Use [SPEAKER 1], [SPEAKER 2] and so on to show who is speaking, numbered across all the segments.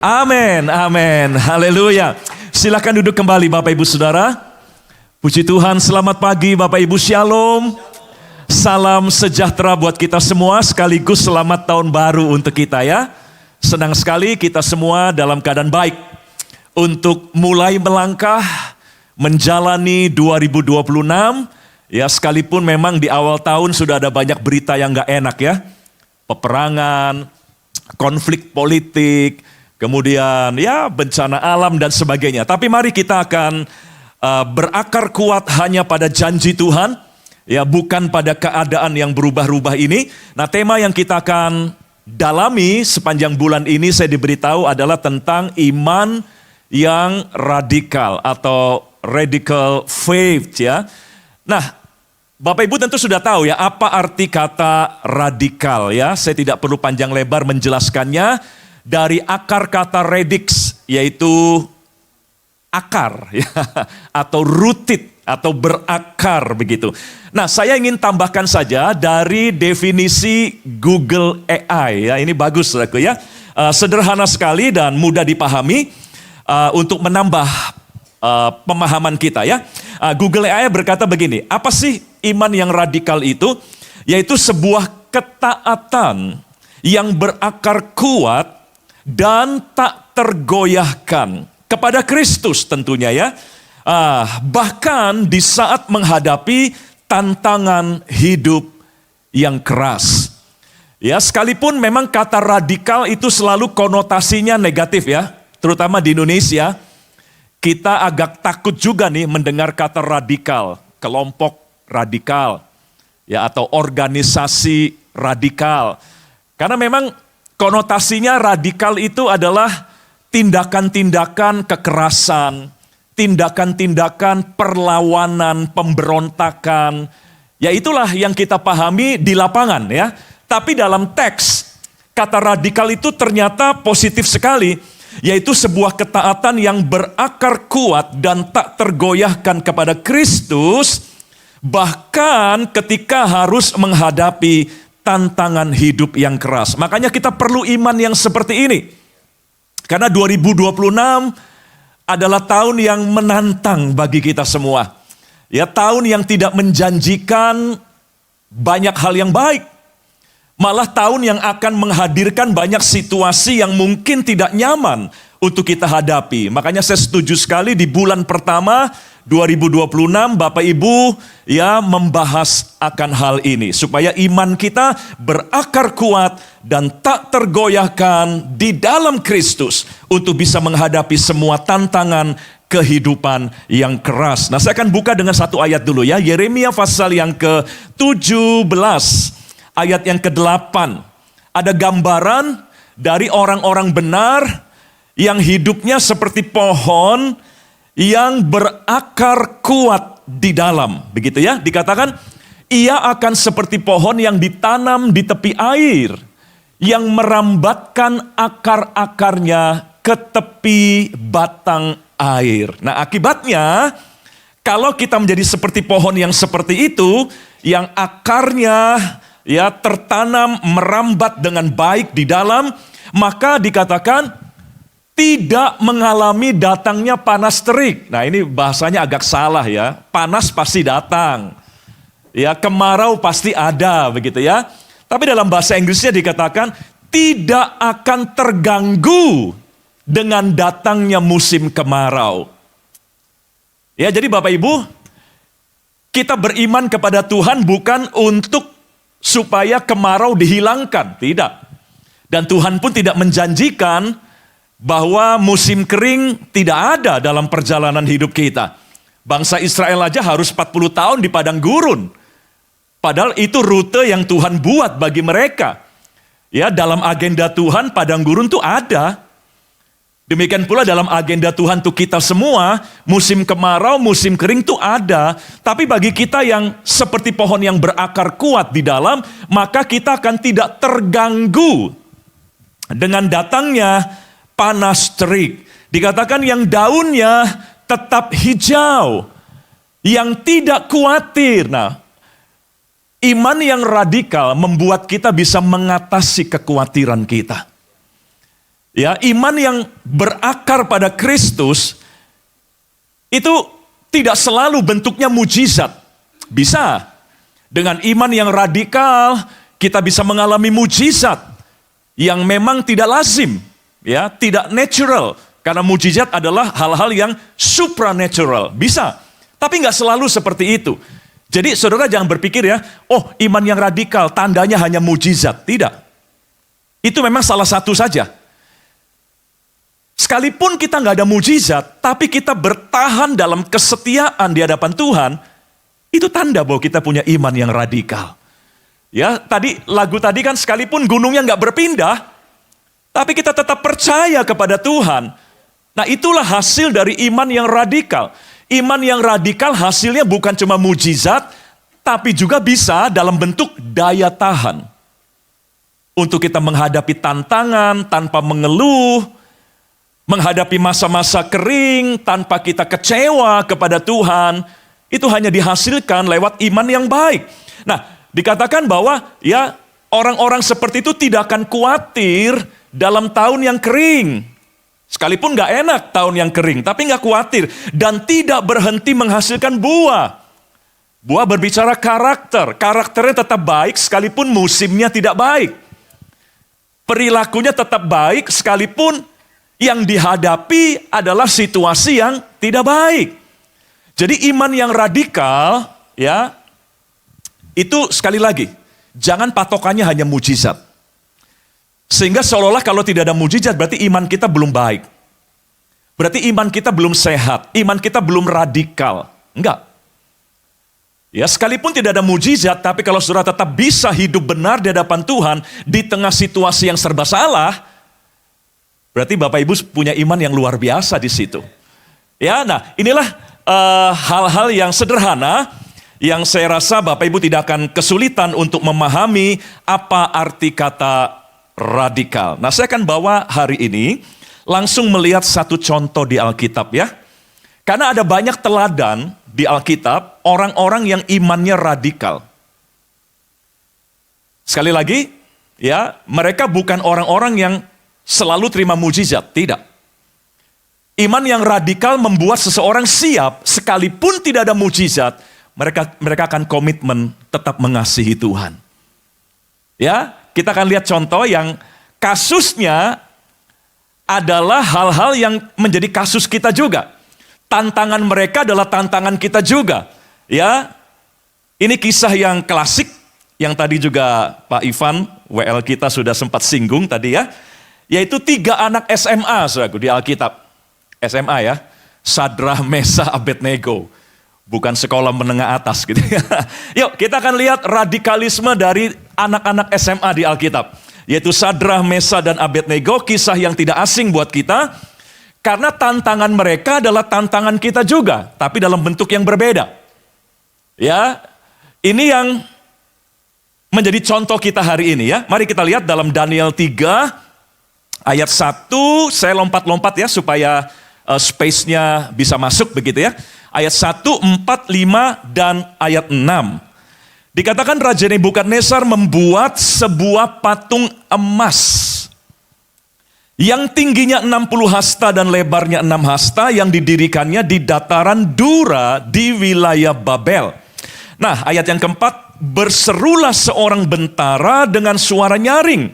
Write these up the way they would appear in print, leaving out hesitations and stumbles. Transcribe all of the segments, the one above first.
[SPEAKER 1] Amin, amin, haleluya. Silakan duduk kembali Bapak Ibu Saudara. Puji Tuhan, selamat pagi Bapak Ibu, shalom. Salam sejahtera buat kita semua, sekaligus selamat tahun baru untuk kita ya. Senang sekali kita semua dalam keadaan baik untuk mulai melangkah menjalani 2026. Ya, sekalipun memang di awal tahun sudah ada banyak berita yang gak enak ya. Peperangan, konflik politik, kemudian ya bencana alam dan sebagainya. Tapi mari kita akan berakar kuat hanya pada janji Tuhan, ya bukan pada keadaan yang berubah-ubah ini. Nah, tema yang kita akan dalami sepanjang bulan ini saya diberitahu adalah tentang iman yang radikal atau radical faith ya. Nah, Bapak Ibu tentu sudah tahu ya apa arti kata radikal ya. Saya tidak perlu panjang lebar menjelaskannya. Dari akar kata radix, yaitu akar ya, atau rooted atau berakar begitu. Nah, saya ingin tambahkan saja dari definisi Google AI ya. Ini bagus saudaraku ya. Sederhana sekali dan mudah dipahami untuk menambah pemahaman kita ya. Google AI berkata begini, apa sih iman yang radikal itu? Yaitu sebuah ketaatan yang berakar kuat dan tak tergoyahkan kepada Kristus tentunya ya. Bahkan di saat menghadapi tantangan hidup yang keras. Ya, sekalipun memang kata radikal itu selalu konotasinya negatif ya. Terutama di Indonesia, kita agak takut juga nih mendengar kata radikal, kelompok radikal ya atau organisasi radikal. Karena memang konotasinya radikal itu adalah tindakan-tindakan kekerasan, tindakan-tindakan perlawanan, pemberontakan. Ya itulah yang kita pahami di lapangan ya. Tapi dalam teks, kata radikal itu ternyata positif sekali. Yaitu sebuah ketaatan yang berakar kuat dan tak tergoyahkan kepada Kristus. Bahkan ketika harus menghadapi tantangan hidup yang keras. Makanya kita perlu iman yang seperti ini. Karena 2026 adalah tahun yang menantang bagi kita semua. Ya, tahun yang tidak menjanjikan banyak hal yang baik. Malah tahun yang akan menghadirkan banyak situasi yang mungkin tidak nyaman untuk kita hadapi. Makanya saya setuju sekali di bulan pertama 2026 Bapak Ibu ya membahas akan hal ini. Supaya iman kita berakar kuat dan tak tergoyahkan di dalam Kristus. Untuk bisa menghadapi semua tantangan kehidupan yang keras. Nah, saya akan buka dengan satu ayat dulu ya. Yeremia pasal yang ke-17 ayat yang ke-8. Ada gambaran dari orang-orang benar yang hidupnya seperti pohon yang berakar kuat di dalam. Begitu ya, dikatakan ia akan seperti pohon yang ditanam di tepi air, yang merambatkan akar-akarnya ke tepi batang air. Nah, akibatnya kalau kita menjadi seperti pohon yang seperti itu, yang akarnya ya tertanam merambat dengan baik di dalam, maka dikatakan tidak mengalami datangnya panas terik. Nah, ini bahasanya agak salah ya. Panas pasti datang. Ya, kemarau pasti ada begitu ya. Tapi dalam bahasa Inggrisnya dikatakan tidak akan terganggu dengan datangnya musim kemarau. Ya, jadi Bapak Ibu, kita beriman kepada Tuhan bukan untuk supaya kemarau dihilangkan, tidak. Dan Tuhan pun tidak menjanjikan bahwa musim kering tidak ada dalam perjalanan hidup kita. Bangsa Israel aja harus 40 tahun di padang gurun. Padahal itu rute yang Tuhan buat bagi mereka. Ya, dalam agenda Tuhan padang gurun itu ada. Demikian pula dalam agenda Tuhan untuk kita semua, musim kemarau, musim kering itu ada. Tapi bagi kita yang seperti pohon yang berakar kuat di dalam, maka kita akan tidak terganggu dengan datangnya panas terik. Dikatakan yang daunnya tetap hijau, yang tidak khawatir. Nah, iman yang radikal membuat kita bisa mengatasi kekhawatiran kita. Ya, iman yang berakar pada Kristus itu tidak selalu bentuknya mujizat. Bisa. Dengan iman yang radikal, kita bisa mengalami mujizat yang memang tidak lazim, ya, tidak natural. Karena mujizat adalah hal-hal yang supranatural. Bisa. Tapi nggak selalu seperti itu. Jadi saudara jangan berpikir ya, oh iman yang radikal tandanya hanya mujizat. Tidak. Itu memang salah satu saja. Sekalipun kita nggak ada mujizat, tapi kita bertahan dalam kesetiaan di hadapan Tuhan, itu tanda bahwa kita punya iman yang radikal. Ya, lagu tadi kan sekalipun gunungnya nggak berpindah, tapi kita tetap percaya kepada Tuhan. Nah, itulah hasil dari iman yang radikal. Iman yang radikal hasilnya bukan cuma mujizat, tapi juga bisa dalam bentuk daya tahan. Untuk kita menghadapi tantangan tanpa mengeluh, menghadapi masa-masa kering tanpa kita kecewa kepada Tuhan, itu hanya dihasilkan lewat iman yang baik. Nah, dikatakan bahwa ya orang-orang seperti itu tidak akan khawatir dalam tahun yang kering. Sekalipun gak enak tahun yang kering, tapi gak khawatir. Dan tidak berhenti menghasilkan buah. Buah berbicara karakter. Karakternya tetap baik sekalipun musimnya tidak baik. Perilakunya tetap baik sekalipun yang dihadapi adalah situasi yang tidak baik. Jadi iman yang radikal, ya, itu sekali lagi, jangan patokannya hanya mujizat. Sehingga seolah-olah kalau tidak ada mujizat berarti iman kita belum baik. Berarti iman kita belum sehat, iman kita belum radikal. Enggak. Ya, sekalipun tidak ada mujizat, tapi kalau saudara tetap bisa hidup benar di hadapan Tuhan di tengah situasi yang serba salah, berarti Bapak Ibu punya iman yang luar biasa di situ. Ya, nah inilah hal-hal yang sederhana yang saya rasa Bapak Ibu tidak akan kesulitan untuk memahami apa arti kata radikal. Nah, saya akan bawa hari ini langsung melihat satu contoh di Alkitab ya. Karena ada banyak teladan di Alkitab orang-orang yang imannya radikal. Sekali lagi, ya, mereka bukan orang-orang yang selalu terima mujizat, tidak. Iman yang radikal membuat seseorang siap, sekalipun tidak ada mujizat, mereka akan komitmen tetap mengasihi Tuhan. Ya, kita akan lihat contoh yang kasusnya adalah hal-hal yang menjadi kasus kita juga. Tantangan mereka adalah tantangan kita juga. Ya, ini kisah yang klasik, yang tadi juga Pak Ivan, WL kita sudah sempat singgung tadi ya. Yaitu 3 anak SMA saudaraku di Alkitab. SMA ya, Sadrah, Mesah, Abednego. Bukan sekolah menengah atas gitu ya. Yuk kita akan lihat radikalisme dari anak-anak SMA di Alkitab. Yaitu Sadrah, Mesah, dan Abednego, kisah yang tidak asing buat kita. Karena tantangan mereka adalah tantangan kita juga, tapi dalam bentuk yang berbeda. Ya, ini yang menjadi contoh kita hari ini ya. Mari kita lihat dalam Daniel 3 ayat 1, saya lompat-lompat ya supaya space-nya bisa masuk begitu ya. Ayat 1, 4, 5, dan ayat 6. Dikatakan Raja Nebukadnezar membuat sebuah patung emas yang tingginya 60 hasta dan lebarnya 6 hasta yang didirikannya di dataran Dura di wilayah Babel. Nah, ayat yang keempat, berserulah seorang bentara dengan suara nyaring.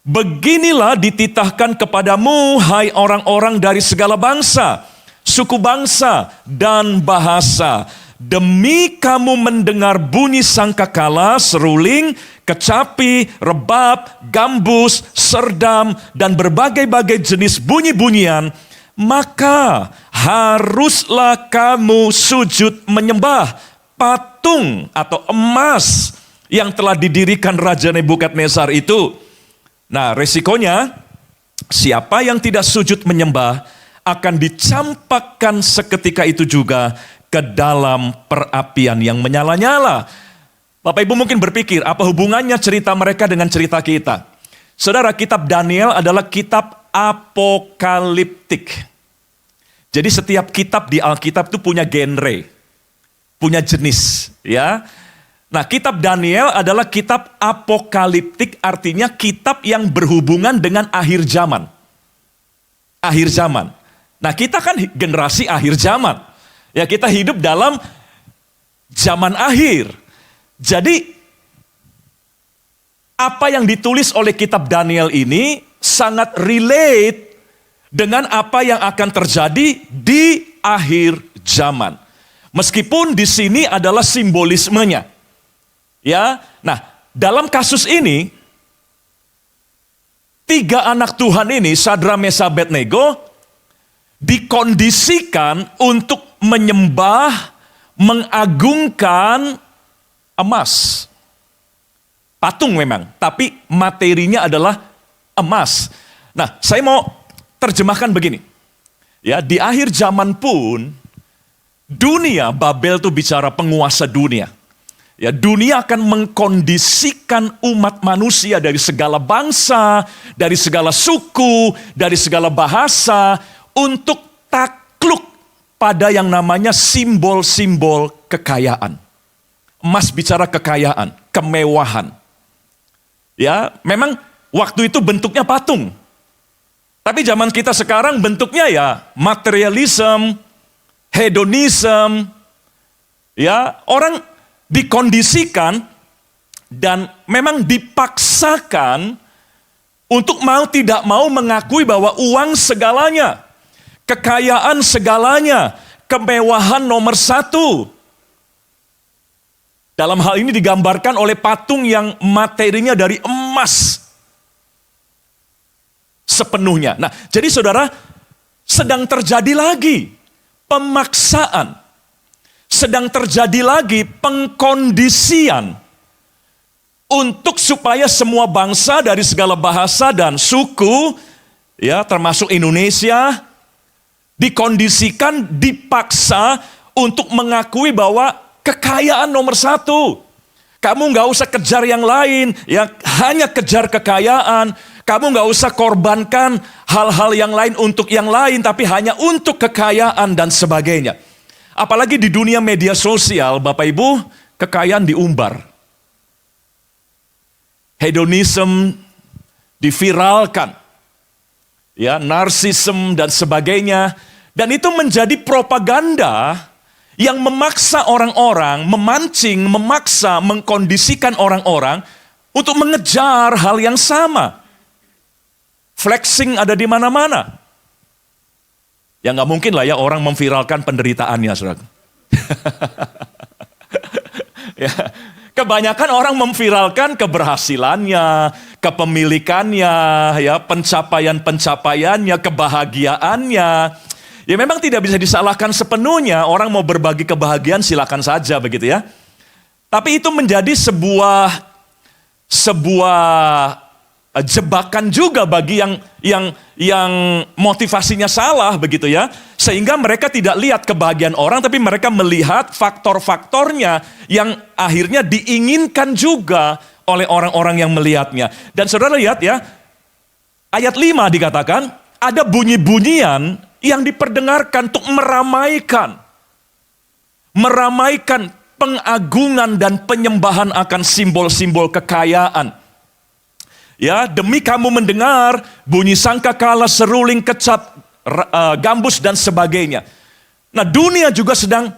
[SPEAKER 1] Beginilah dititahkan kepadamu, hai orang-orang dari segala bangsa, suku bangsa, dan bahasa. Demi kamu mendengar bunyi sangkakala, seruling, kecapi, rebab, gambus, serdam, dan berbagai-bagai jenis bunyi-bunyian, maka haruslah kamu sujud menyembah patung atau emas yang telah didirikan Raja Nebukadnezar itu. Nah, resikonya siapa yang tidak sujud menyembah akan dicampakkan seketika itu juga ke dalam perapian yang menyala-nyala. Bapak Ibu mungkin berpikir, apa hubungannya cerita mereka dengan cerita kita? Saudara, kitab Daniel adalah kitab apokaliptik. Jadi setiap kitab di Alkitab itu punya genre, punya jenis, ya. Nah, kitab Daniel adalah kitab apokaliptik, artinya kitab yang berhubungan dengan akhir zaman. akhir zaman. Nah, kita kan generasi akhir zaman. Ya, kita hidup dalam zaman akhir. Jadi, apa yang ditulis oleh kitab Daniel ini sangat relate dengan apa yang akan terjadi di akhir zaman. Meskipun di sini adalah simbolismenya. Ya, nah, dalam kasus ini 3 anak Tuhan ini, Sadra, Mesha, Abednego, dikondisikan untuk menyembah, mengagungkan emas. Patung memang, tapi materinya adalah emas. Nah, saya mau terjemahkan begini. Ya, di akhir zaman pun, dunia, Babel itu bicara penguasa dunia. Ya, dunia akan mengkondisikan umat manusia dari segala bangsa, dari segala suku, dari segala bahasa, untuk takluk pada yang namanya simbol-simbol kekayaan. Emas bicara kekayaan, kemewahan. Ya, memang waktu itu bentuknya patung. Tapi zaman kita sekarang bentuknya ya materialism, hedonism. Ya, orang dikondisikan dan memang dipaksakan untuk mau tidak mau mengakui bahwa uang segalanya, kekayaan segalanya, kemewahan nomor 1. Dalam hal ini digambarkan oleh patung yang materinya dari emas sepenuhnya. Nah, jadi saudara, sedang terjadi lagi pemaksaan. Sedang terjadi lagi pengkondisian untuk supaya semua bangsa dari segala bahasa dan suku, ya termasuk Indonesia, dikondisikan, dipaksa untuk mengakui bahwa kekayaan nomor 1. Kamu nggak usah kejar yang lain, ya hanya kejar kekayaan. Kamu nggak usah korbankan hal-hal yang lain untuk yang lain, tapi hanya untuk kekayaan dan sebagainya. Apalagi di dunia media sosial, Bapak Ibu, kekayaan diumbar. Hedonism diviralkan. Ya, narsisme dan sebagainya. Dan itu menjadi propaganda yang memaksa orang-orang, memancing, memaksa, mengkondisikan orang-orang untuk mengejar hal yang sama. Flexing ada di mana-mana. Ya nggak mungkin lah ya orang memviralkan penderitaannya, saudara. Ya, kebanyakan orang memviralkan keberhasilannya, kepemilikannya, ya pencapaian-pencapaiannya, kebahagiaannya. Ya memang tidak bisa disalahkan sepenuhnya, orang mau berbagi kebahagiaan silakan saja begitu ya. Tapi itu menjadi sebuah jebakan juga bagi yang motivasinya salah begitu ya. Sehingga mereka tidak lihat kebahagiaan orang, tapi mereka melihat faktor-faktornya yang akhirnya diinginkan juga oleh orang-orang yang melihatnya. Dan saudara lihat ya, ayat 5 dikatakan, ada bunyi-bunyian yang diperdengarkan untuk meramaikan pengagungan dan penyembahan akan simbol-simbol kekayaan. Ya, demi kamu mendengar bunyi sangkakala, seruling, kecap, gambus dan sebagainya. Nah, dunia juga sedang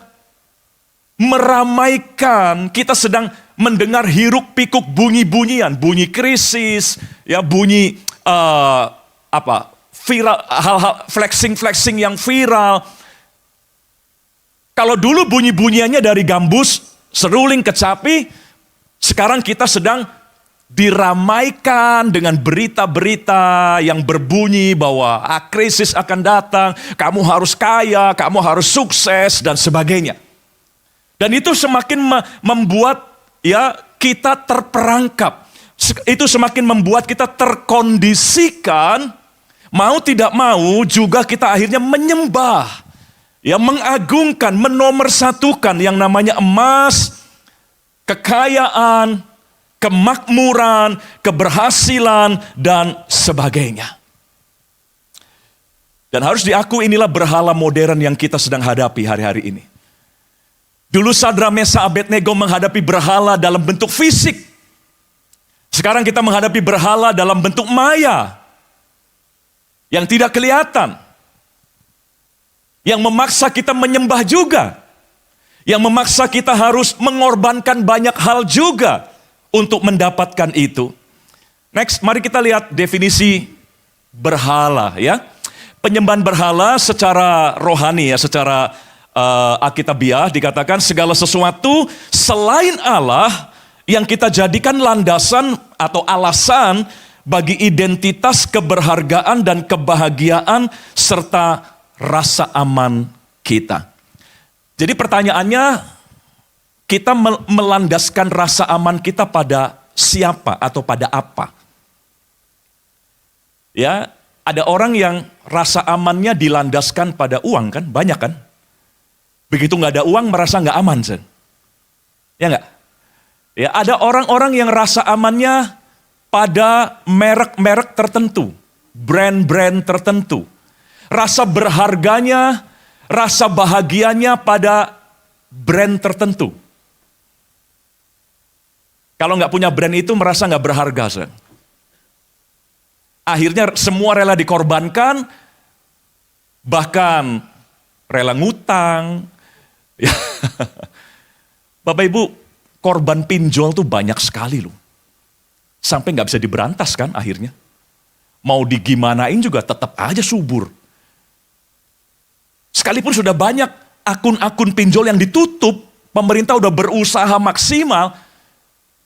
[SPEAKER 1] meramaikan, kita sedang mendengar hiruk pikuk bunyi-bunyian, bunyi krisis, ya bunyi viral, hal-hal flexing yang viral. Kalau dulu bunyi-bunyiannya dari gambus, seruling, kecapi, sekarang kita sedang diramaikan dengan berita-berita yang berbunyi bahwa krisis akan datang, kamu harus kaya, kamu harus sukses dan sebagainya. Dan itu semakin membuat ya kita terperangkap. Itu semakin membuat kita terkondisikan, mau tidak mau juga kita akhirnya menyembah, ya mengagungkan, menomorsatukan yang namanya emas, kekayaan, kemakmuran, keberhasilan, dan sebagainya. Dan harus diakui inilah berhala modern yang kita sedang hadapi hari-hari ini. Dulu Sadra, Mesha, Abednego menghadapi berhala dalam bentuk fisik. Sekarang kita menghadapi berhala dalam bentuk maya. yang tidak kelihatan, yang memaksa kita menyembah juga, yang memaksa kita harus mengorbankan banyak hal juga untuk mendapatkan itu. Next, mari kita lihat definisi berhala ya. Penyembahan berhala secara rohani ya, secara Alkitabiah dikatakan segala sesuatu selain Allah yang kita jadikan landasan atau alasan bagi identitas keberhargaan dan kebahagiaan serta rasa aman kita. Jadi pertanyaannya, kita melandaskan rasa aman kita pada siapa atau pada apa? Ya, ada orang yang rasa amannya dilandaskan pada uang kan, banyak kan? Begitu nggak ada uang merasa nggak aman, sen. Ya nggak? Ya, ada orang-orang yang rasa amannya pada merek-merek tertentu, brand-brand tertentu. Rasa berharganya, rasa bahagianya pada brand tertentu. Kalau nggak punya brand itu merasa nggak berharga, sen. Akhirnya semua rela dikorbankan, bahkan rela ngutang. Ya. Bapak Ibu, korban pinjol tuh banyak sekali loh. Sampai nggak bisa diberantas kan akhirnya. Mau digimanain juga tetap aja subur. Sekalipun sudah banyak akun-akun pinjol yang ditutup, pemerintah udah berusaha maksimal,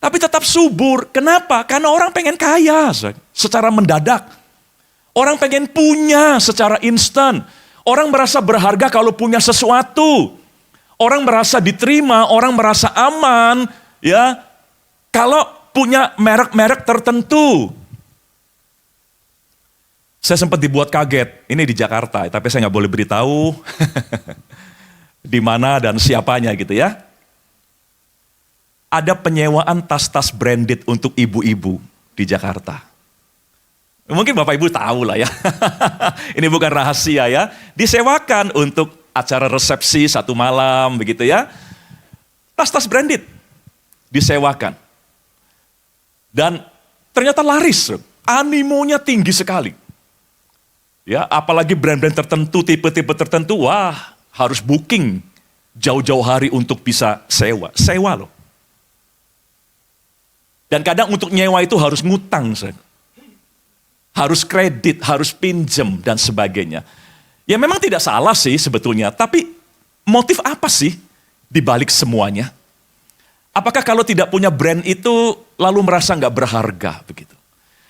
[SPEAKER 1] tapi tetap subur. Kenapa? Karena orang pengen kaya secara mendadak. Orang pengen punya secara instan. Orang merasa berharga kalau punya sesuatu. Orang merasa diterima, orang merasa aman, ya, kalau punya merek-merek tertentu. Saya sempat dibuat kaget, ini di Jakarta, tapi saya nggak boleh beritahu di mana dan siapanya gitu ya. Ada penyewaan tas-tas branded untuk ibu-ibu di Jakarta. Mungkin Bapak Ibu tahu lah ya, ini bukan rahasia ya. Disewakan untuk acara resepsi 1 malam begitu ya. Tas-tas branded disewakan. Dan ternyata laris, animonya tinggi sekali. Ya, apalagi brand-brand tertentu, tipe-tipe tertentu, wah harus booking jauh-jauh hari untuk bisa sewa. Sewa loh. Dan kadang untuk nyewa itu harus ngutang. Harus kredit, harus pinjem dan sebagainya. Ya memang tidak salah sih sebetulnya, tapi motif apa sih di balik semuanya? Apakah kalau tidak punya brand itu lalu merasa nggak berharga begitu?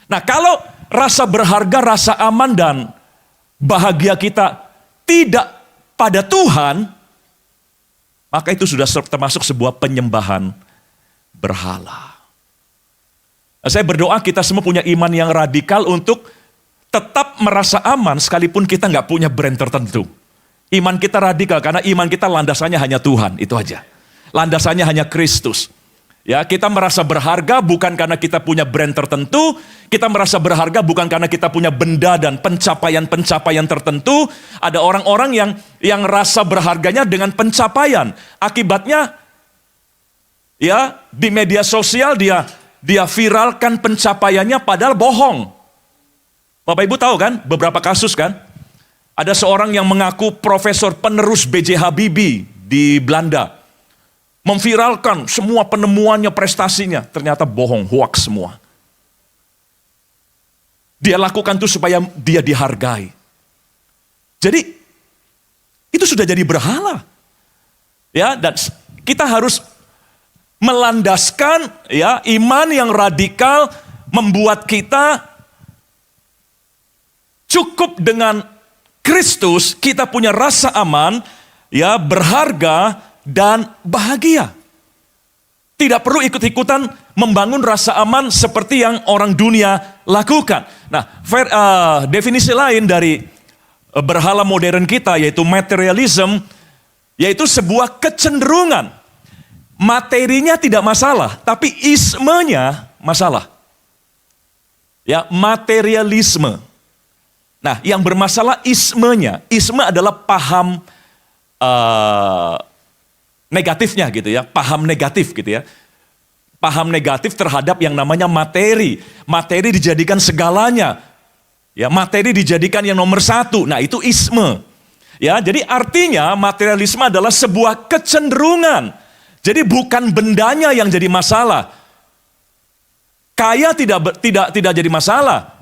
[SPEAKER 1] Nah kalau rasa berharga, rasa aman dan bahagia kita tidak pada Tuhan, maka itu sudah termasuk sebuah penyembahan berhala. Nah, saya berdoa kita semua punya iman yang radikal untuk tetap merasa aman sekalipun kita nggak punya brand tertentu. Iman kita radikal karena iman kita landasannya hanya Tuhan, itu aja. Landasannya hanya Kristus. Ya, kita merasa berharga bukan karena kita punya brand tertentu, kita merasa berharga bukan karena kita punya benda dan pencapaian-pencapaian tertentu. Ada orang-orang yang rasa berharganya dengan pencapaian. Akibatnya ya di media sosial dia viralkan pencapaiannya padahal bohong. Bapak Ibu tahu kan beberapa kasus kan? Ada seorang yang mengaku profesor penerus B.J. Habibie di Belanda. Memviralkan semua penemuannya, prestasinya. Ternyata bohong, hoax semua. Dia lakukan itu supaya dia dihargai. Jadi itu sudah jadi berhala. Ya, dan kita harus melandaskan ya iman yang radikal membuat kita cukup dengan Kristus, kita punya rasa aman, ya berharga dan bahagia. Tidak perlu ikut-ikutan membangun rasa aman seperti yang orang dunia lakukan. Nah, definisi lain dari berhala modern kita yaitu materialism, yaitu sebuah kecenderungan. Materinya tidak masalah, tapi ismenya masalah. Ya, materialisme. Nah, yang bermasalah ismenya. Isme adalah paham negatifnya gitu ya, paham negatif gitu ya. Paham negatif terhadap yang namanya materi. Materi dijadikan segalanya. Ya, materi dijadikan yang nomor satu. Nah, itu isme. Ya, jadi artinya materialisme adalah sebuah kecenderungan. Jadi bukan bendanya yang jadi masalah. Kaya tidak jadi masalah.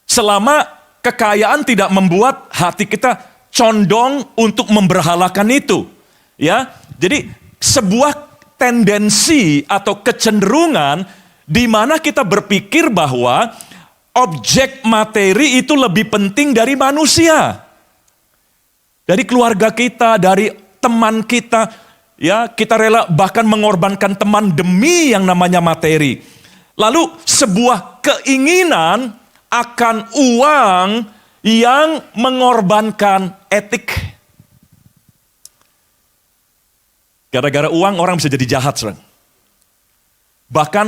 [SPEAKER 1] Selama kekayaan tidak membuat hati kita condong untuk memberhalakan itu. Ya, jadi sebuah tendensi atau kecenderungan di mana kita berpikir bahwa objek materi itu lebih penting dari manusia. Dari keluarga kita, dari teman kita, ya kita rela bahkan mengorbankan teman demi yang namanya materi. Lalu sebuah keinginan akan uang yang mengorbankan etik. Gara-gara uang orang bisa jadi jahat, saudara. Bahkan,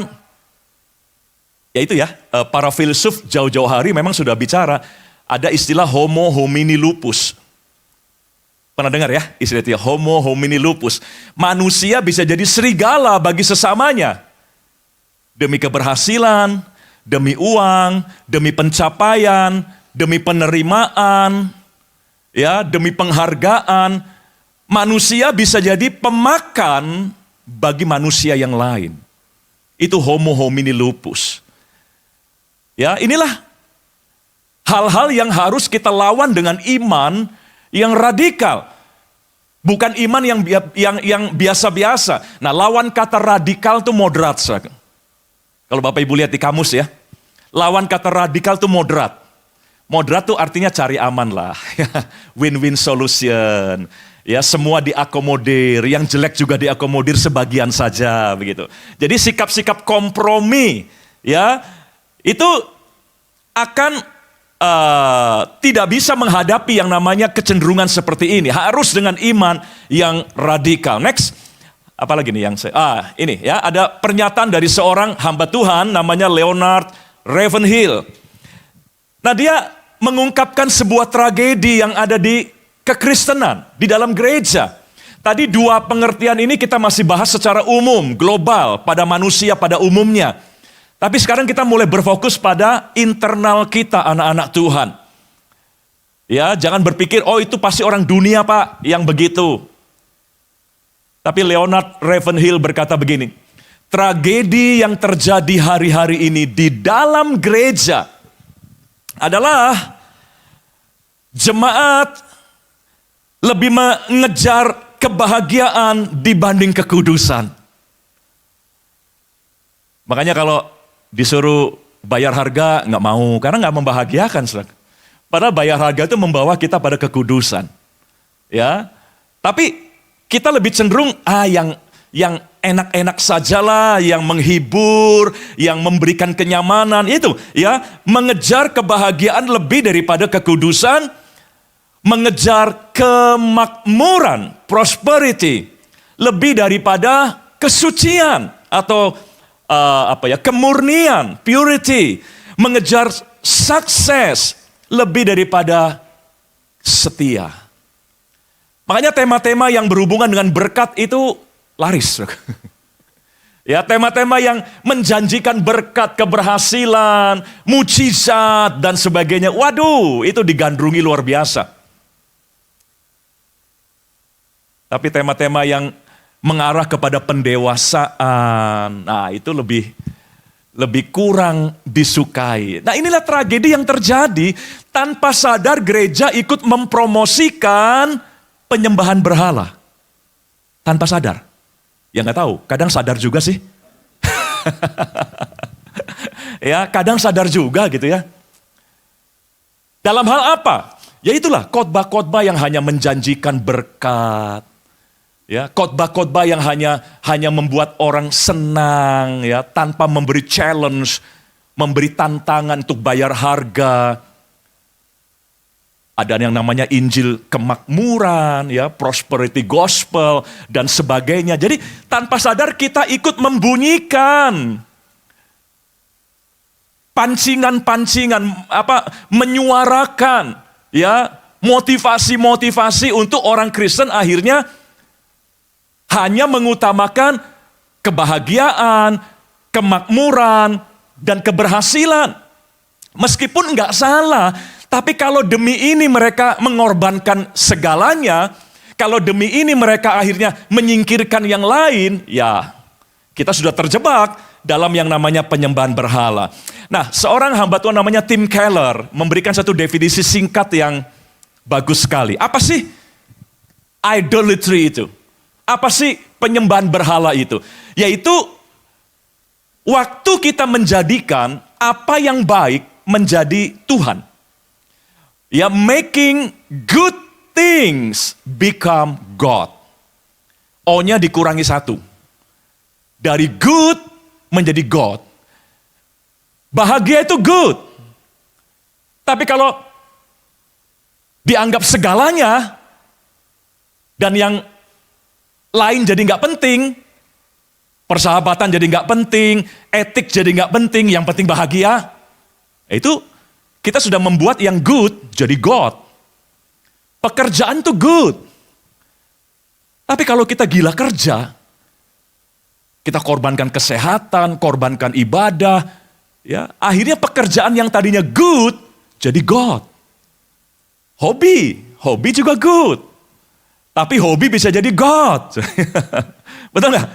[SPEAKER 1] ya itu ya, para filsuf jauh-jauh hari memang sudah bicara, ada istilah homo homini lupus. Pernah dengar ya istilah itu ya, homo homini lupus. Manusia bisa jadi serigala bagi sesamanya. Demi keberhasilan, demi uang, demi pencapaian, demi penerimaan, ya, demi penghargaan, manusia bisa jadi pemakan bagi manusia yang lain. Itu homo homini lupus. Ya, inilah hal-hal yang harus kita lawan dengan iman yang radikal. Bukan iman yang biasa-biasa. Nah, lawan kata radikal itu moderat. Kalau Bapak Ibu lihat di kamus ya, lawan kata radikal itu moderat. Moderat tuh artinya cari aman lah. Win-win solution. Ya, semua diakomodir, yang jelek juga diakomodir sebagian saja begitu. Jadi sikap-sikap kompromi ya, itu akan tidak bisa menghadapi yang namanya kecenderungan seperti ini. Harus dengan iman yang radikal. Next. Apalagi nih yang ini ya, ada pernyataan dari seorang hamba Tuhan namanya Leonard Ravenhill. Nah, dia mengungkapkan sebuah tragedi yang ada di kekristenan, di dalam gereja. Tadi dua pengertian ini kita masih bahas secara umum, global, pada manusia pada umumnya. Tapi sekarang kita mulai berfokus pada internal kita, anak-anak Tuhan. Ya, jangan berpikir, oh itu pasti orang dunia Pak yang begitu. Tapi Leonard Ravenhill berkata begini, tragedi yang terjadi hari-hari ini di dalam gereja adalah jemaat lebih mengejar kebahagiaan dibanding kekudusan. Makanya kalau disuruh bayar harga, nggak mau, karena nggak membahagiakan. Padahal bayar harga itu membawa kita pada kekudusan. Ya, tapi kita lebih cenderung, yang enak-enak sajalah, yang menghibur, yang memberikan kenyamanan, itu ya, mengejar kebahagiaan lebih daripada kekudusan, mengejar kemakmuran, prosperity, lebih daripada kesucian, atau kemurnian, purity, mengejar sukses lebih daripada setia. Makanya tema-tema yang berhubungan dengan berkat itu laris. Ya, tema-tema yang menjanjikan berkat, keberhasilan, mujizat dan sebagainya. Waduh, itu digandrungi luar biasa. Tapi tema-tema yang mengarah kepada pendewasaan, nah itu lebih kurang disukai. Nah, inilah tragedi yang terjadi. Tanpa sadar gereja ikut mempromosikan penyembahan berhala. Tanpa sadar. Ya nggak tahu, kadang sadar juga sih. Ya, kadang sadar juga gitu ya. Dalam hal apa? Ya itulah khotbah-khotbah yang hanya menjanjikan berkat. Ya, khotbah-khotbah yang hanya membuat orang senang ya, tanpa memberi challenge, memberi tantangan untuk bayar harga. Ada yang namanya Injil kemakmuran, ya, prosperity gospel dan sebagainya. Jadi tanpa sadar kita ikut membunyikan pancingan-pancingan, menyuarakan ya, motivasi-motivasi untuk orang Kristen akhirnya hanya mengutamakan kebahagiaan, kemakmuran, dan keberhasilan. Meskipun nggak salah, tapi kalau demi ini mereka mengorbankan segalanya, kalau demi ini mereka akhirnya menyingkirkan yang lain, ya kita sudah terjebak dalam yang namanya penyembahan berhala. Nah, seorang hamba Tuhan namanya Tim Keller memberikan satu definisi singkat yang bagus sekali. Apa sih idolatry itu? Apa sih penyembahan berhala itu? Yaitu waktu kita menjadikan apa yang baik menjadi Tuhan. Ya, making good things become God. O-nya dikurangi satu. Dari good menjadi God. Bahagia itu good. Tapi kalau dianggap segalanya dan yang lain jadi nggak penting, persahabatan jadi nggak penting, etik jadi nggak penting, yang penting bahagia, itu kita sudah membuat yang good jadi God. Pekerjaan itu good. Tapi kalau kita gila kerja, kita korbankan kesehatan, korbankan ibadah, ya akhirnya pekerjaan yang tadinya good jadi God. Hobi juga good. Tapi hobi bisa jadi God. Betul nggak?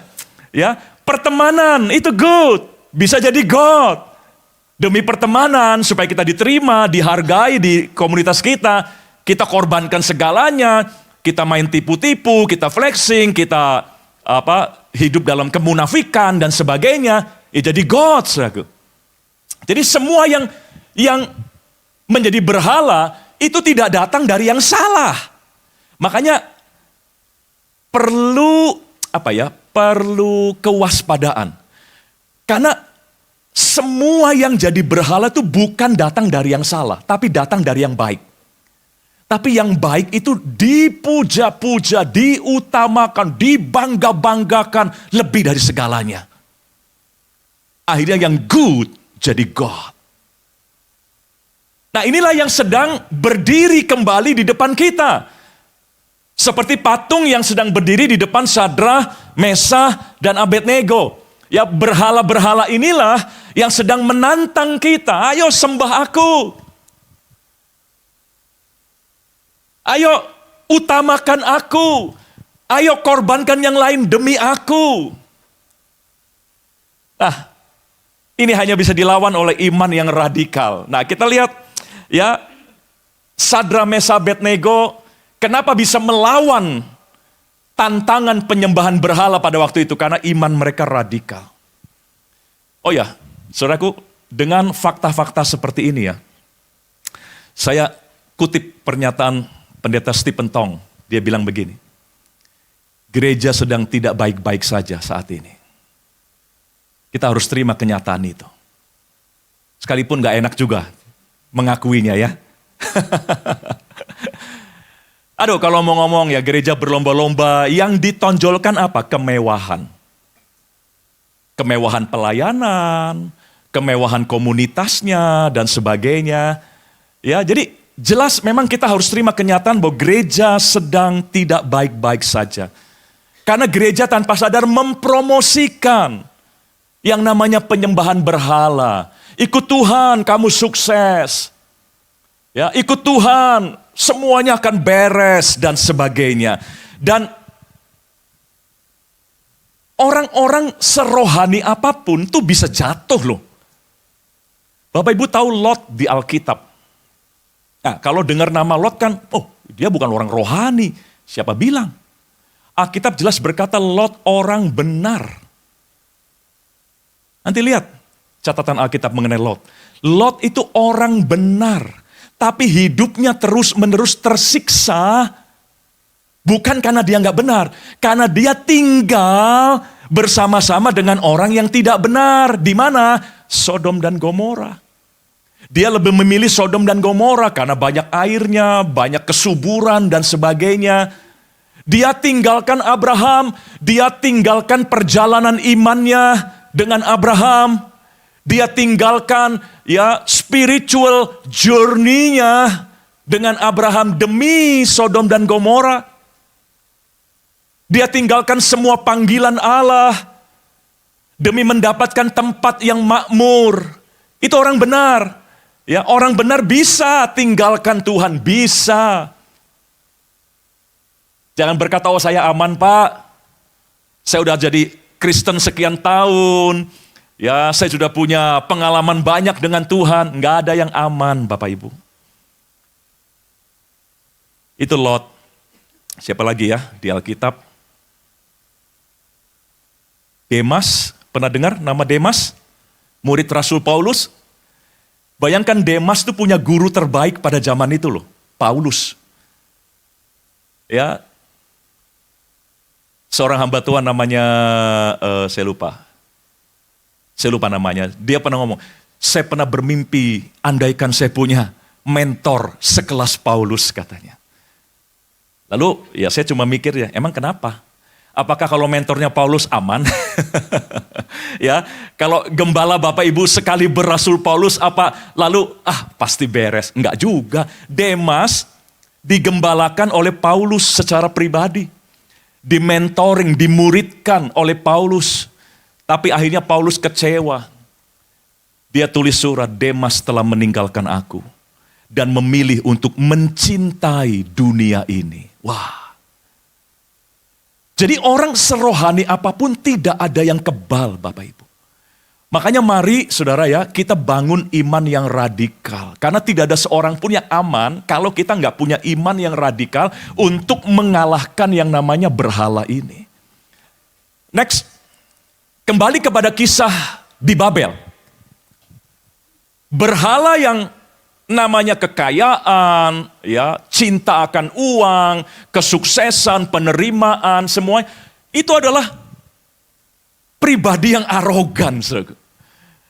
[SPEAKER 1] Ya, pertemanan itu good, bisa jadi God. Demi pertemanan supaya kita diterima, dihargai di komunitas kita korbankan segalanya, kita main tipu-tipu, kita flexing, kita hidup dalam kemunafikan dan sebagainya, ya jadi God, saudaraku. Jadi semua yang menjadi berhala itu tidak datang dari yang salah. Makanya perlu kewaspadaan. Karena semua yang jadi berhala itu bukan datang dari yang salah, tapi datang dari yang baik. Tapi yang baik itu dipuja-puja, diutamakan, dibangga-banggakan lebih dari segalanya. Akhirnya yang good jadi God. Nah, inilah yang sedang berdiri kembali di depan kita. Seperti patung yang sedang berdiri di depan Sadrah, Mesah, dan Abednego. Ya, berhala-berhala inilah yang sedang menantang kita. Ayo sembah aku. Ayo utamakan aku. Ayo korbankan yang lain demi aku. Nah, ini hanya bisa dilawan oleh iman yang radikal. Nah, kita lihat ya, Sadrah, Mesah, Abednego kenapa bisa melawan tantangan penyembahan berhala pada waktu itu? Karena iman mereka radikal. Oh ya, saudaraku, dengan fakta-fakta seperti ini ya, saya kutip pernyataan Pendeta Stephen Tong. Dia bilang begini, gereja sedang tidak baik-baik saja saat ini. Kita harus terima kenyataan itu. Sekalipun gak enak juga mengakuinya ya. Aduh, kalau mau ngomong ya gereja berlomba-lomba, yang ditonjolkan apa? Kemewahan. Kemewahan pelayanan, kemewahan komunitasnya, dan sebagainya. Ya, jadi jelas memang kita harus terima kenyataan bahwa gereja sedang tidak baik-baik saja. Karena gereja tanpa sadar mempromosikan yang namanya penyembahan berhala. Ikut Tuhan, kamu sukses. Ya, ikut Tuhan, semuanya akan beres dan sebagainya. Dan orang-orang serohani apapun tuh bisa jatuh loh. Bapak Ibu tahu Lot di Alkitab. Nah, kalau dengar nama Lot kan, oh dia bukan orang rohani. Siapa bilang? Alkitab jelas berkata Lot orang benar. Nanti lihat catatan Alkitab mengenai Lot. Lot itu orang benar. Tapi hidupnya terus-menerus tersiksa. Bukan karena dia nggak benar. Karena dia tinggal bersama-sama dengan orang yang tidak benar. Di mana? Sodom dan Gomora. Dia lebih memilih Sodom dan Gomora karena banyak airnya, banyak kesuburan dan sebagainya. Dia tinggalkan Abraham, dia tinggalkan perjalanan imannya dengan Abraham. Dia tinggalkan ya spiritual journey-nya dengan Abraham demi Sodom dan Gomora. Dia tinggalkan semua panggilan Allah demi mendapatkan tempat yang makmur. Itu orang benar. Ya, orang benar bisa tinggalkan Tuhan, bisa. Jangan berkata, oh saya aman Pak, saya udah jadi Kristen sekian tahun, ya saya sudah punya pengalaman banyak dengan Tuhan. Nggak ada yang aman Bapak Ibu. Itu Lot. Siapa lagi ya di Alkitab? Demas, pernah dengar nama Demas? Murid Rasul Paulus. Bayangkan Demas itu punya guru terbaik pada zaman itu loh, Paulus. Ya, seorang hamba Tuhan namanya, saya lupa namanya. Dia pernah ngomong, saya pernah bermimpi andaikan saya punya mentor sekelas Paulus katanya. Lalu ya saya cuma mikir ya, emang kenapa? Apakah kalau mentornya Paulus aman? Ya, kalau gembala Bapak Ibu sekali berasul Paulus lalu pasti beres? Enggak juga. Demas digembalakan oleh Paulus secara pribadi. Dimentoring, dimuridkan oleh Paulus. Tapi akhirnya Paulus kecewa. Dia tulis surat, Demas telah meninggalkan aku dan memilih untuk mencintai dunia ini. Wah. Jadi orang serohani apapun tidak ada yang kebal Bapak Ibu. Makanya mari saudara ya, kita bangun iman yang radikal. Karena tidak ada seorang pun yang aman kalau kita nggak punya iman yang radikal untuk mengalahkan yang namanya berhala ini. Next, kembali kepada kisah di Babel. Berhala yang namanya kekayaan, ya, cinta akan uang, kesuksesan, penerimaan, semua itu adalah pribadi yang arogan.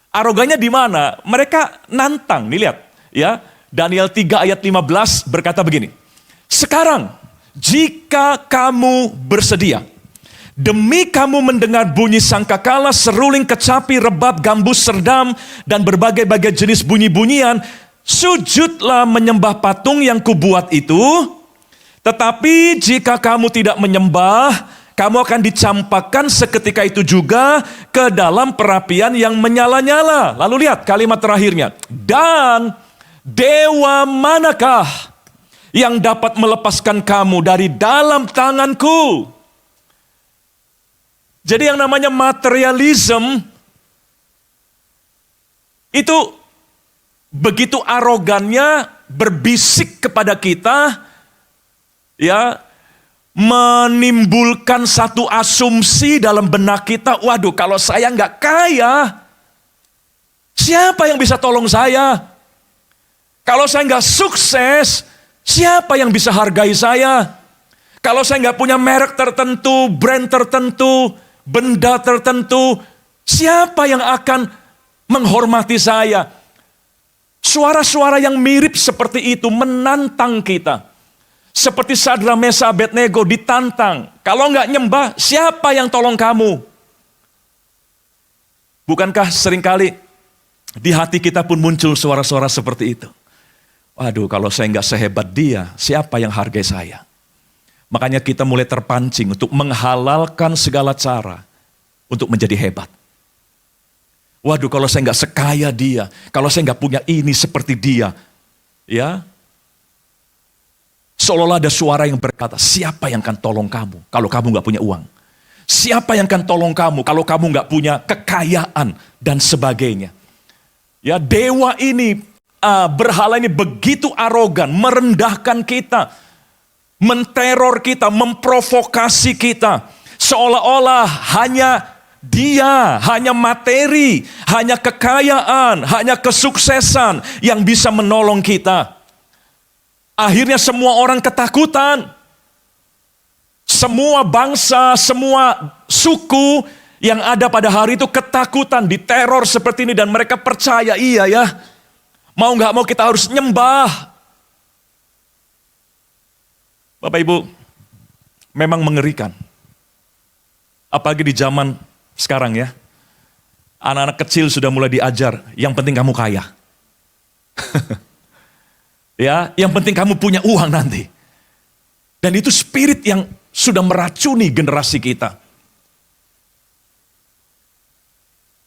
[SPEAKER 1] Arogannya di mana? Mereka nantang, nih lihat, ya. Daniel 3 ayat 15 berkata begini. Sekarang, jika kamu bersedia, demi kamu mendengar bunyi sangkakala, seruling kecapi, rebab, gambus, serdam, dan berbagai-bagai jenis bunyi-bunyian, sujudlah menyembah patung yang kubuat itu, tetapi jika kamu tidak menyembah, kamu akan dicampakkan seketika itu juga ke dalam perapian yang menyala-nyala. Lalu lihat kalimat terakhirnya. Dan dewa manakah yang dapat melepaskan kamu dari dalam tanganku? Jadi yang namanya materialism itu begitu arogannya berbisik kepada kita, ya, menimbulkan satu asumsi dalam benak kita, waduh kalau saya nggak kaya, siapa yang bisa tolong saya? Kalau saya nggak sukses, siapa yang bisa hargai saya? Kalau saya nggak punya merek tertentu, brand tertentu, benda tertentu, siapa yang akan menghormati saya? Suara-suara yang mirip seperti itu menantang kita. Seperti Sadra, Mesa, Abednego ditantang. Kalau nggak nyembah, siapa yang tolong kamu? Bukankah seringkali di hati kita pun muncul suara-suara seperti itu? Waduh, kalau saya nggak sehebat dia, siapa yang hargai saya? Makanya kita mulai terpancing untuk menghalalkan segala cara untuk menjadi hebat. Waduh, kalau saya nggak sekaya dia, kalau saya nggak punya ini seperti dia, ya, seolah-olah ada suara yang berkata, siapa yang akan tolong kamu kalau kamu nggak punya uang? Siapa yang akan tolong kamu kalau kamu nggak punya kekayaan dan sebagainya? Ya, dewa ini, berhala ini begitu arogan, merendahkan kita, menteror kita, memprovokasi kita, seolah-olah hanya dia, hanya materi, hanya kekayaan, hanya kesuksesan yang bisa menolong kita. Akhirnya semua orang ketakutan. Semua bangsa, semua suku yang ada pada hari itu ketakutan, diteror seperti ini. Dan mereka percaya, iya ya, mau nggak mau kita harus nyembah. Bapak Ibu, memang mengerikan. Apalagi di zaman sekarang ya, anak-anak kecil sudah mulai diajar, yang penting kamu kaya. Ya, yang penting kamu punya uang nanti. Dan itu spirit yang sudah meracuni generasi kita.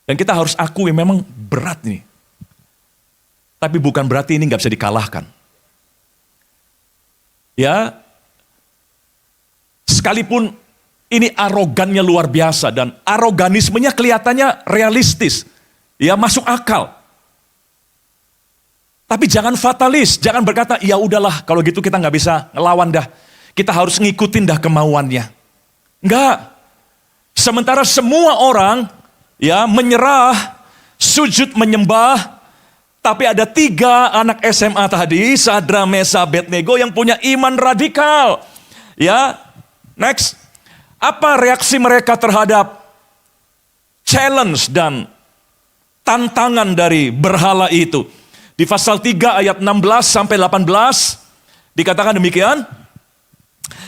[SPEAKER 1] Dan kita harus akui memang berat nih. Tapi bukan berarti ini nggak bisa dikalahkan. Ya, sekalipun ini arogannya luar biasa dan aroganismenya kelihatannya realistis, ya masuk akal. Tapi jangan fatalis, jangan berkata, ya udahlah kalau gitu kita nggak bisa ngelawan dah. Kita harus ngikutin dah kemauannya. Enggak. Sementara semua orang ya menyerah, sujud menyembah, tapi ada 3 anak SMA tadi, Sadra, Mesa, Abednego yang punya iman radikal. Ya, next. Apa reaksi mereka terhadap challenge dan tantangan dari berhala itu? Di pasal 3 ayat 16 sampai 18 dikatakan demikian.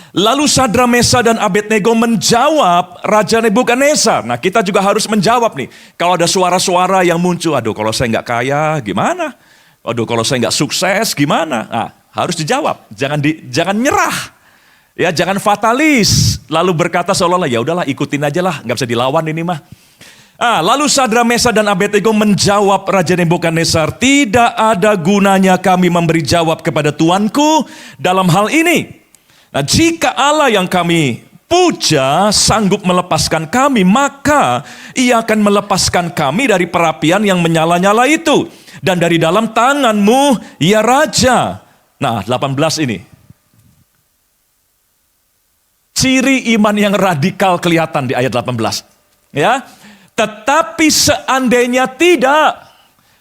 [SPEAKER 1] Lalu Sadra, Mesa, dan Abednego menjawab Raja Nebukadnezar. Nah, kita juga harus menjawab nih. Kalau ada suara-suara yang muncul, aduh kalau saya nggak kaya gimana? Aduh kalau saya nggak sukses gimana? Nah, harus dijawab. Jangan nyerah. Ya, jangan fatalis. Lalu berkata seolah-olah ya udahlah ikutin aja lah, nggak bisa dilawan ini mah. Lalu Sadra, Mesa, dan Abednego menjawab Raja Nebukadnezar, tidak ada gunanya kami memberi jawab kepada Tuanku dalam hal ini. Nah, jika Allah yang kami puja sanggup melepaskan kami, maka Ia akan melepaskan kami dari perapian yang menyala-nyala itu. Dan dari dalam tanganmu, ya Raja. Nah, 18 ini. Ciri iman yang radikal kelihatan di ayat 18. Ya. Tetapi seandainya tidak,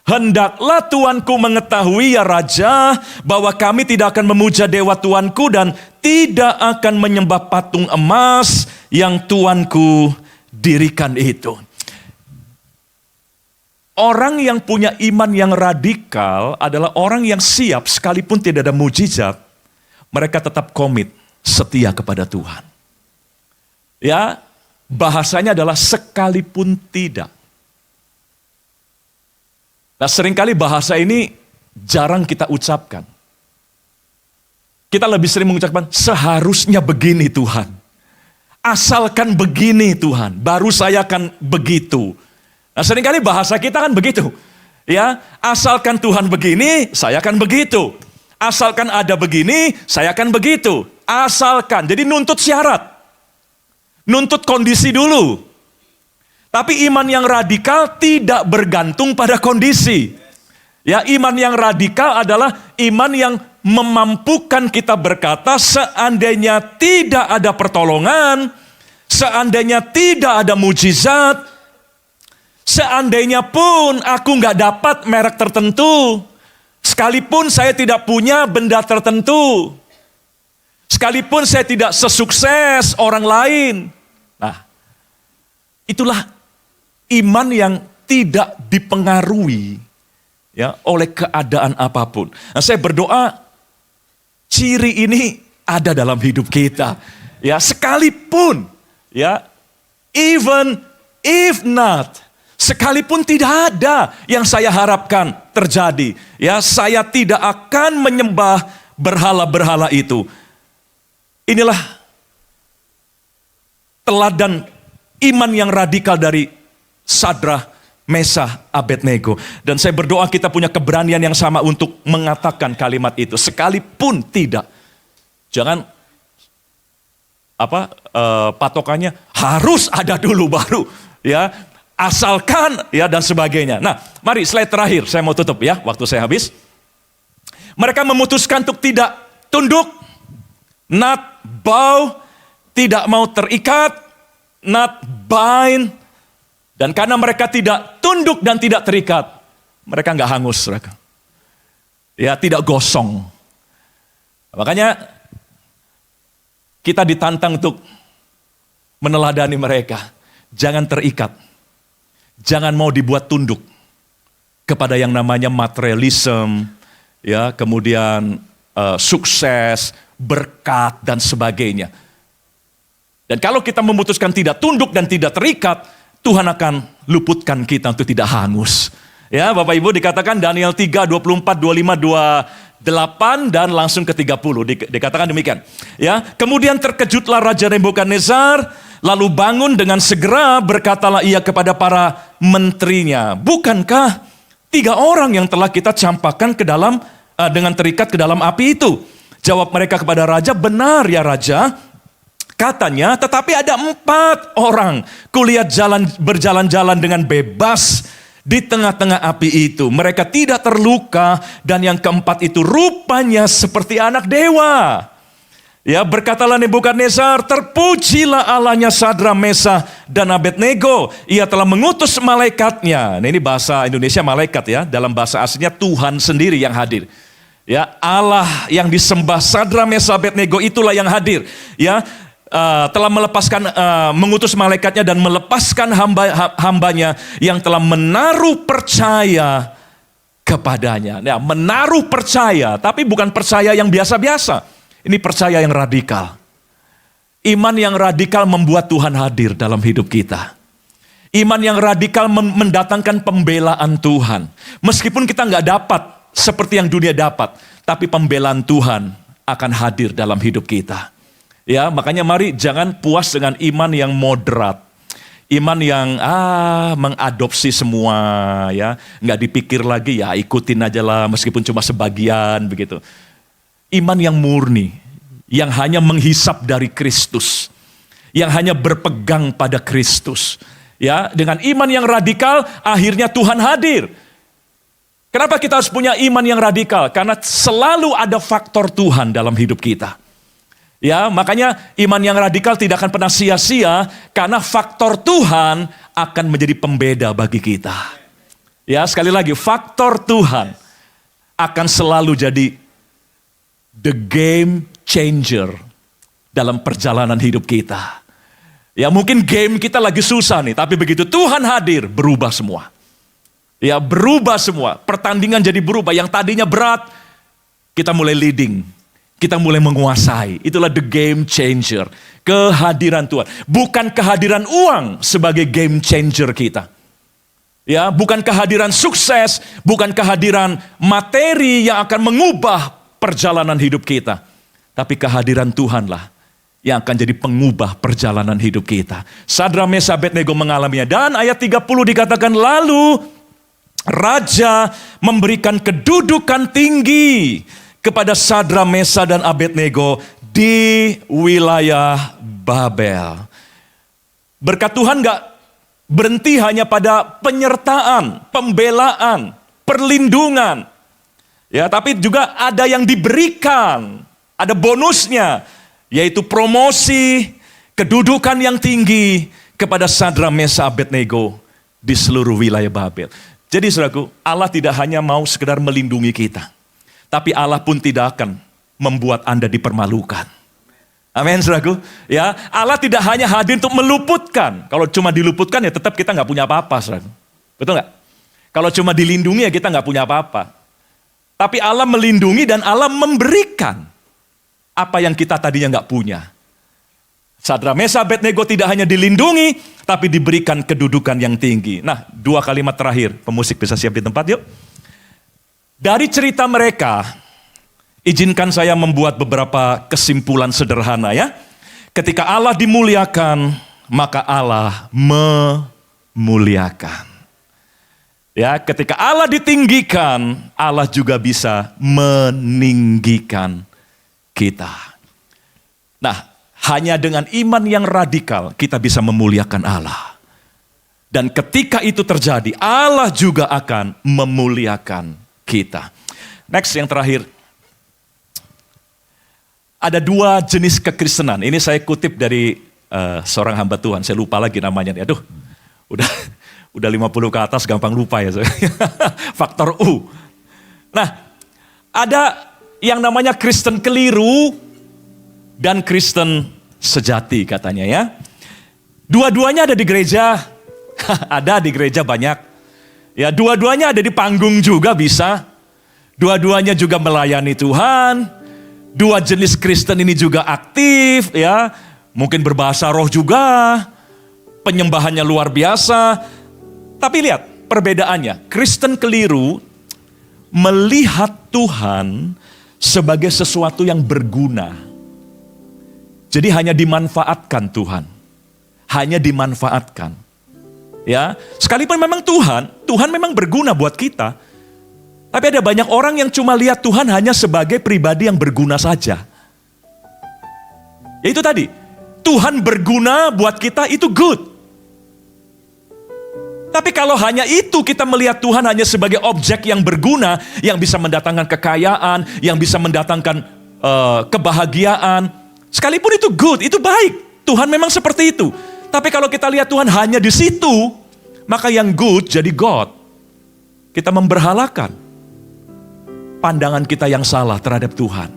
[SPEAKER 1] hendaklah Tuanku mengetahui ya Raja, bahwa kami tidak akan memuja dewa Tuanku dan tidak akan menyembah patung emas yang Tuanku dirikan itu. Orang yang punya iman yang radikal adalah orang yang siap sekalipun tidak ada mujizat, mereka tetap komit, setia kepada Tuhan. Ya, bahasanya adalah sekalipun tidak. Nah, seringkali bahasa ini jarang kita ucapkan. Kita lebih sering mengucapkan, seharusnya begini Tuhan. Asalkan begini Tuhan, baru saya akan begitu. Nah, seringkali bahasa kita kan begitu. Ya, asalkan Tuhan begini, saya akan begitu. Asalkan ada begini, saya akan begitu. Asalkan, jadi nuntut syarat. Nuntut kondisi dulu. Tapi iman yang radikal tidak bergantung pada kondisi. Ya, iman yang radikal adalah iman yang memampukan kita berkata, seandainya tidak ada pertolongan, seandainya tidak ada mujizat, seandainya pun aku nggak dapat merek tertentu, sekalipun saya tidak punya benda tertentu, sekalipun saya tidak sesukses orang lain. Nah, itulah iman yang tidak dipengaruhi ya oleh keadaan apapun. Nah, saya berdoa ciri ini ada dalam hidup kita. Ya, sekalipun ya, even if not, sekalipun tidak ada yang saya harapkan terjadi, ya, saya tidak akan menyembah berhala-berhala itu. Inilah teladan iman yang radikal dari Sadra, Mesa, Abednego. Dan saya berdoa kita punya keberanian yang sama untuk mengatakan kalimat itu. Sekalipun tidak. Jangan patokannya harus ada dulu baru. Ya, asalkan ya dan sebagainya. Nah, mari slide terakhir. Saya mau tutup ya, waktu saya habis. Mereka memutuskan untuk tidak tunduk, not bow, tidak mau terikat, not bind. Dan karena mereka tidak tunduk dan tidak terikat, mereka nggak hangus, mereka. Ya, tidak gosong. Makanya kita ditantang untuk meneladani mereka. Jangan terikat. Jangan mau dibuat tunduk kepada yang namanya materialism, ya, kemudian sukses, berkat dan sebagainya. Dan kalau kita memutuskan tidak tunduk dan tidak terikat, Tuhan akan luputkan kita untuk tidak hangus. Ya, Bapak Ibu, dikatakan Daniel 3, 24, 25, 28 dan langsung ke 30. Dikatakan demikian. Ya, kemudian terkejutlah Raja Nebukadnezar, lalu bangun dengan segera berkatalah ia kepada para menterinya, bukankah 3 orang yang telah kita campakkan ke dalam dengan terikat ke dalam api itu. Jawab mereka kepada raja, benar ya raja. Katanya, tetapi ada 4 orang. Kulihat berjalan-jalan dengan bebas di tengah-tengah api itu. Mereka tidak terluka dan yang keempat itu rupanya seperti anak dewa. Ya, berkatalah Nebukadnezar, terpujilah Allahnya Sadra, Mesah, dan Abednego. Ia telah mengutus malaikatnya. Nah, ini bahasa Indonesia malaikat ya. Dalam bahasa aslinya Tuhan sendiri yang hadir. Ya, Allah yang disembah Sadra, Mesah, Abednego itulah yang hadir. Ya, telah mengutus malaikatnya dan melepaskan hambanya yang telah menaruh percaya kepadanya. Ya, menaruh percaya, tapi bukan percaya yang biasa-biasa. Ini percaya yang radikal. Iman yang radikal membuat Tuhan hadir dalam hidup kita. Iman yang radikal mendatangkan pembelaan Tuhan. Meskipun kita nggak dapat seperti yang dunia dapat, tapi pembelaan Tuhan akan hadir dalam hidup kita. Ya, makanya mari jangan puas dengan iman yang moderat. Iman yang mengadopsi semua ya, nggak dipikir lagi ya, ikutin aja lah meskipun cuma sebagian begitu. Iman yang murni, yang hanya menghisap dari Kristus, yang hanya berpegang pada Kristus. Ya, dengan iman yang radikal akhirnya Tuhan hadir. Kenapa kita harus punya iman yang radikal? Karena selalu ada faktor Tuhan dalam hidup kita. Ya, makanya iman yang radikal tidak akan pernah sia-sia karena faktor Tuhan akan menjadi pembeda bagi kita. Ya, sekali lagi, faktor Tuhan akan selalu jadi the game changer dalam perjalanan hidup kita. Ya, mungkin game kita lagi susah nih, tapi begitu Tuhan hadir, berubah semua. Ya, berubah semua. Pertandingan jadi berubah. Yang tadinya berat, kita mulai leading. Kita mulai menguasai. Itulah the game changer. Kehadiran Tuhan. Bukan kehadiran uang sebagai game changer kita. Ya, bukan kehadiran sukses, bukan kehadiran materi yang akan mengubah perjalanan hidup kita. Tapi kehadiran Tuhanlah yang akan jadi pengubah perjalanan hidup kita. Sadra, Mesah, Abednego mengalaminya. Dan ayat 30 dikatakan, lalu Raja memberikan kedudukan tinggi kepada Sadra, Mesah, dan Abednego di wilayah Babel. Berkat Tuhan gak berhenti hanya pada penyertaan, pembelaan, perlindungan. Ya, tapi juga ada yang diberikan, ada bonusnya, yaitu promosi, kedudukan yang tinggi kepada Sadra, Mesah, Abednego di seluruh wilayah Babel. Jadi saudaraku, Allah tidak hanya mau sekedar melindungi kita, tapi Allah pun tidak akan membuat Anda dipermalukan. Amin, saudaraku. Ya, Allah tidak hanya hadir untuk meluputkan. Kalau cuma diluputkan ya tetap kita nggak punya apa-apa, saudaraku. Betul nggak? Kalau cuma dilindungi ya kita nggak punya apa-apa. Tapi Allah melindungi dan Allah memberikan apa yang kita tadinya nggak punya. Sadra, Mesah, Abednego tidak hanya dilindungi, tapi diberikan kedudukan yang tinggi. Nah, 2 kalimat terakhir. Pemusik bisa siap di tempat, yuk. Dari cerita mereka, izinkan saya membuat beberapa kesimpulan sederhana ya. Ketika Allah dimuliakan, maka Allah memuliakan. Ya, ketika Allah ditinggikan, Allah juga bisa meninggikan kita. Nah, hanya dengan iman yang radikal kita bisa memuliakan Allah. Dan ketika itu terjadi, Allah juga akan memuliakan kita. Next, yang terakhir. Ada 2 jenis kekristenan. Ini saya kutip dari seorang hamba Tuhan. Saya lupa lagi namanya. Aduh, udah 50 ke atas gampang lupa ya. Faktor U. Nah, ada yang namanya Kristen keliru dan Kristen sejati katanya ya. Dua-duanya ada di gereja. Ada di gereja banyak. Ya, dua-duanya ada di panggung juga bisa. Dua-duanya juga melayani Tuhan. 2 jenis Kristen ini juga aktif ya. Mungkin berbahasa roh juga. Penyembahannya luar biasa. Tapi lihat perbedaannya. Kristen keliru melihat Tuhan sebagai sesuatu yang berguna. Jadi hanya dimanfaatkan Tuhan. Hanya dimanfaatkan. Ya, sekalipun memang Tuhan memang berguna buat kita. Tapi ada banyak orang yang cuma lihat Tuhan hanya sebagai pribadi yang berguna saja. Ya itu tadi, Tuhan berguna buat kita itu good. Tapi kalau hanya itu kita melihat Tuhan hanya sebagai objek yang berguna, yang bisa mendatangkan kekayaan, yang bisa mendatangkan kebahagiaan, sekalipun itu good, itu baik. Tuhan memang seperti itu. Tapi kalau kita lihat Tuhan hanya di situ, maka yang good jadi God. Kita memberhalakan pandangan kita yang salah terhadap Tuhan.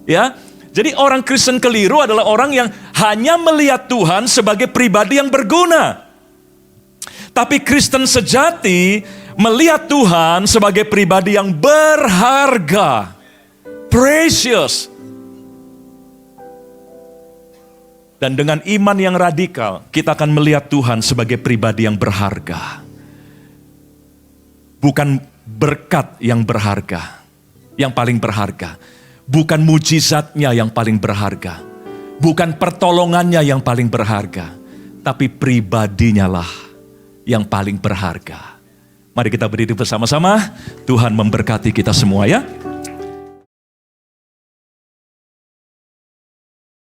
[SPEAKER 1] Ya, jadi orang Kristen keliru adalah orang yang hanya melihat Tuhan sebagai pribadi yang berguna. Tapi Kristen sejati melihat Tuhan sebagai pribadi yang berharga, precious. Dan dengan iman yang radikal, kita akan melihat Tuhan sebagai pribadi yang berharga. Bukan berkat yang berharga, yang paling berharga. Bukan mujizatnya yang paling berharga. Bukan pertolongannya yang paling berharga. Tapi pribadinya lah yang paling berharga. Mari kita berdiri bersama-sama. Tuhan memberkati kita semua ya.